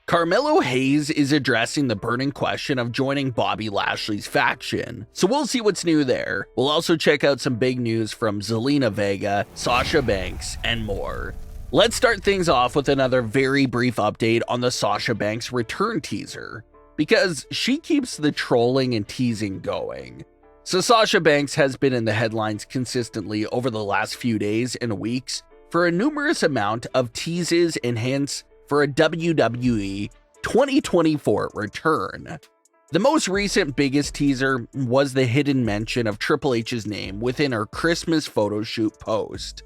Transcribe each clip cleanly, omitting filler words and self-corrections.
Carmelo Hayes is addressing the burning question of joining Bobby Lashley's faction, so we'll see what's new there. We'll also check out some big news from Zelina Vega, Sasha Banks, and more. Let's start things off with another very brief update on the Sasha Banks return teaser, because she keeps the trolling and teasing going. So Sasha Banks has been in the headlines consistently over the last few days and weeks for a numerous amount of teases and hints for a WWE 2024 return. The most recent biggest teaser was the hidden mention of Triple H's name within her Christmas photo shoot post.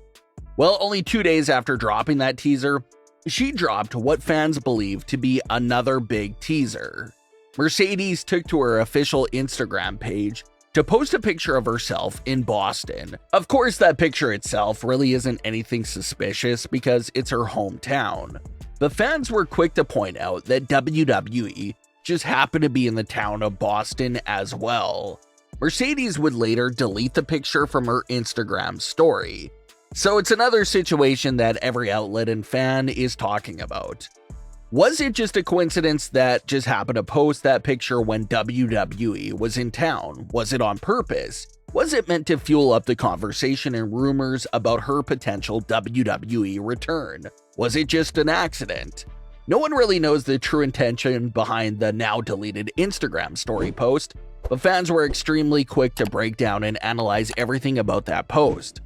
Well, only 2 days after dropping that teaser, she dropped what fans believe to be another big teaser. Mercedes took to her official Instagram page to post a picture of herself in Boston. Of course, that picture itself really isn't anything suspicious because it's her hometown. But fans were quick to point out that WWE just happened to be in the town of Boston as well. Mercedes would later delete the picture from her Instagram story. So it's another situation that every outlet and fan is talking about. Was it just a coincidence that just happened to post that picture when WWE was in town? Was it on purpose? Was it meant to fuel up the conversation and rumors about her potential WWE return? Was it just an accident? No one really knows the true intention behind the now deleted Instagram story post, but fans were extremely quick to break down and analyze everything about that post.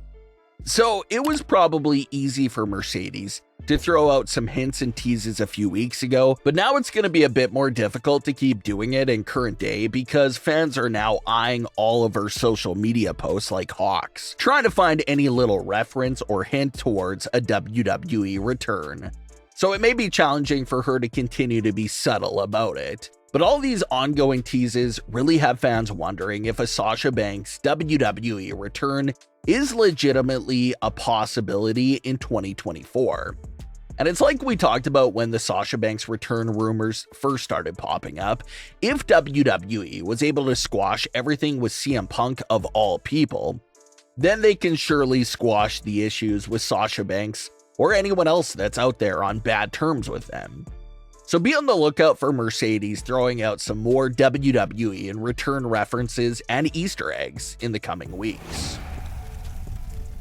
So it was probably easy for Mercedes to throw out some hints and teases a few weeks ago, but now it's going to be a bit more difficult to keep doing it in current day because fans are now eyeing all of her social media posts like hawks, trying to find any little reference or hint towards a WWE return. So it may be challenging for her to continue to be subtle about it. But all these ongoing teases really have fans wondering if a Sasha Banks WWE return is legitimately a possibility in 2024. And it's like we talked about when the Sasha Banks return rumors first started popping up. If WWE was able to squash everything with CM Punk of all people, then they can surely squash the issues with Sasha Banks or anyone else that's out there on bad terms with them. So be on the lookout for Mercedes throwing out some more WWE and return references and Easter eggs in the coming weeks.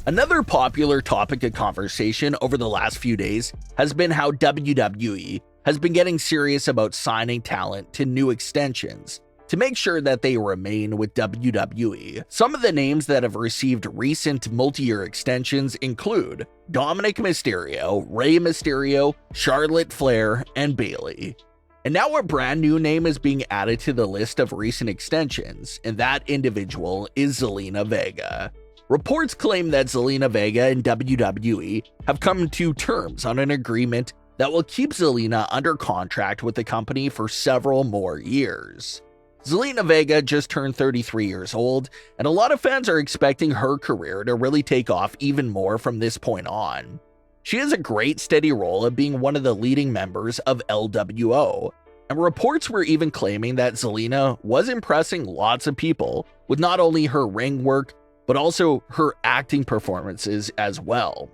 Another popular topic of conversation over the last few days has been how WWE has been getting serious about signing talent to new extensions to make sure that they remain with WWE. Some of the names that have received recent multi-year extensions include Dominic Mysterio, Rey Mysterio, Charlotte Flair, and Bayley. And now a brand new name is being added to the list of recent extensions, and that individual is Zelina Vega. Reports claim that Zelina Vega and WWE have come to terms on an agreement that will keep Zelina under contract with the company for several more years. Zelina Vega just turned 33 years old, and a lot of fans are expecting her career to really take off even more from this point on. She has a great steady role of being one of the leading members of LWO, and reports were even claiming that Zelina was impressing lots of people with not only her ring work, but also her acting performances as well.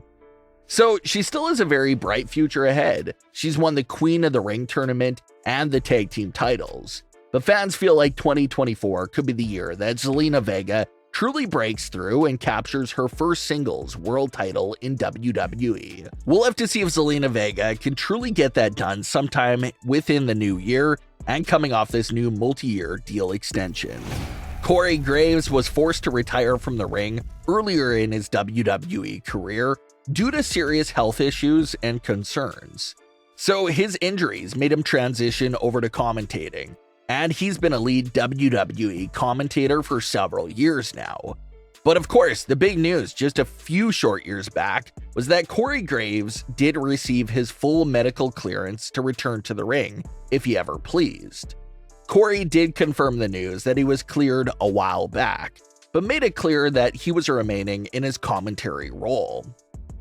So she still has a very bright future ahead. She's won the Queen of the Ring tournament and the tag team titles. But fans feel like 2024 could be the year that Zelina Vega truly breaks through and captures her first singles world title in WWE. We'll have to see if Zelina Vega can truly get that done sometime within the new year and coming off this new multi-year deal extension. Corey Graves was forced to retire from the ring earlier in his WWE career due to serious health issues and concerns. So his injuries made him transition over to commentating, and he's been a lead WWE commentator for several years now. But of course, the big news just a few short years back was that Corey Graves did receive his full medical clearance to return to the ring if he ever pleased. Corey did confirm the news that he was cleared a while back, but made it clear that he was remaining in his commentary role.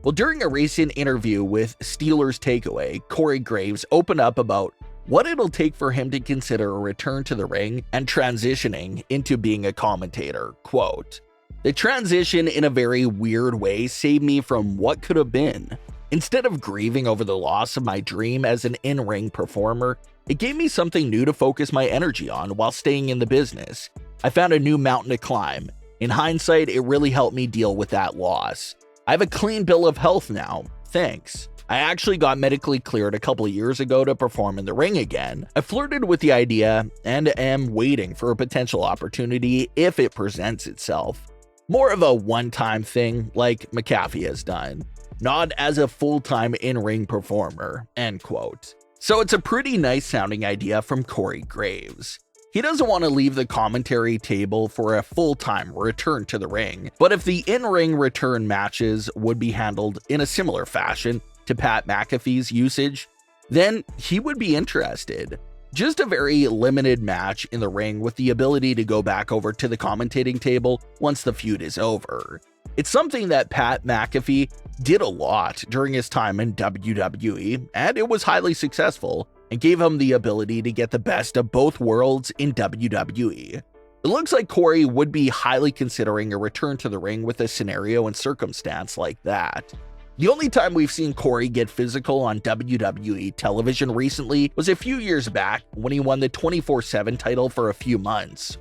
Well, during a recent interview with Steelers Takeaway, Corey Graves opened up about what it'll take for him to consider a return to the ring and transitioning into being a commentator. Quote, "The transition in a very weird way saved me from what could have been. Instead of grieving over the loss of my dream as an in-ring performer, it gave me something new to focus my energy on while staying in the business. I found a new mountain to climb. In hindsight, it really helped me deal with that loss. I have a clean bill of health now. Thanks. I actually got medically cleared a couple of years ago to perform in the ring again. I flirted with the idea and am waiting for a potential opportunity if it presents itself. More of a one-time thing like McAfee has done, not as a full-time in-ring performer." End quote. So it's a pretty nice sounding idea from Corey Graves. He doesn't want to leave the commentary table for a full-time return to the ring, but if the in-ring return matches would be handled in a similar fashion to Pat McAfee's usage, then he would be interested. Just a very limited match in the ring with the ability to go back over to the commentating table once the feud is over. It's something that Pat McAfee did a lot during his time in WWE, and it was highly successful and gave him the ability to get the best of both worlds in WWE. It looks like Corey would be highly considering a return to the ring with a scenario and circumstance like that. The only time we've seen Corey get physical on WWE television recently was a few years back when he won the 24/7 title for a few months.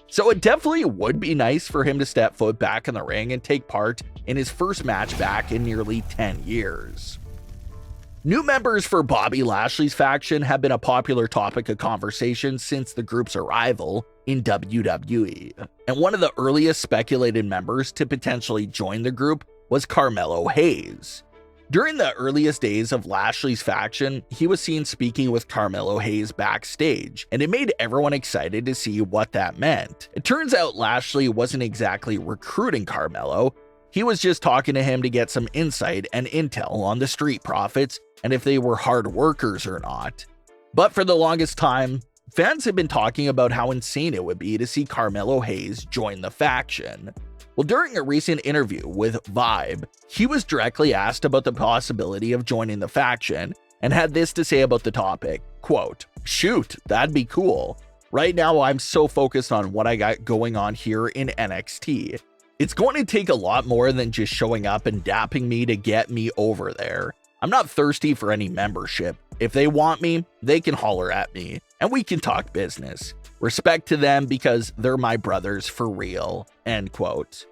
So it definitely would be nice for him to step foot back in the ring and take part in his first match back in nearly 10 years. New members for Bobby Lashley's faction have been a popular topic of conversation since the group's arrival in WWE, and one of the earliest speculated members to potentially join the group was Carmelo Hayes. During the earliest days of Lashley's faction, he was seen speaking with Carmelo Hayes backstage, and it made everyone excited to see what that meant. It turns out Lashley wasn't exactly recruiting Carmelo, he was just talking to him to get some insight and intel on the Street Profits and if they were hard workers or not. But for the longest time, fans have been talking about how insane it would be to see Carmelo Hayes join the faction. Well, during a recent interview with Vibe, he was directly asked about the possibility of joining the faction and had this to say about the topic, quote, "Shoot, that'd be cool. Right now, I'm so focused on what I got going on here in NXT. It's going to take a lot more than just showing up and dapping me to get me over there. I'm not thirsty for any membership. If they want me, they can holler at me, and we can talk business. Respect to them because they're my brothers for real." End quote.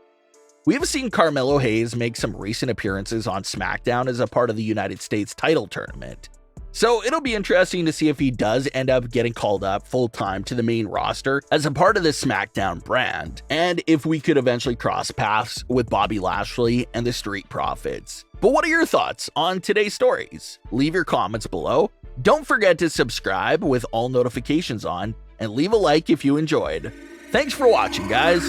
We've seen Carmelo Hayes make some recent appearances on SmackDown as a part of the United States title tournament. So it'll be interesting to see if he does end up getting called up full-time to the main roster as a part of the SmackDown brand, and if we could eventually cross paths with Bobby Lashley and the Street Profits. But what are your thoughts on today's stories? Leave your comments below. Don't forget to subscribe with all notifications on, and leave a like if you enjoyed. Thanks for watching, guys.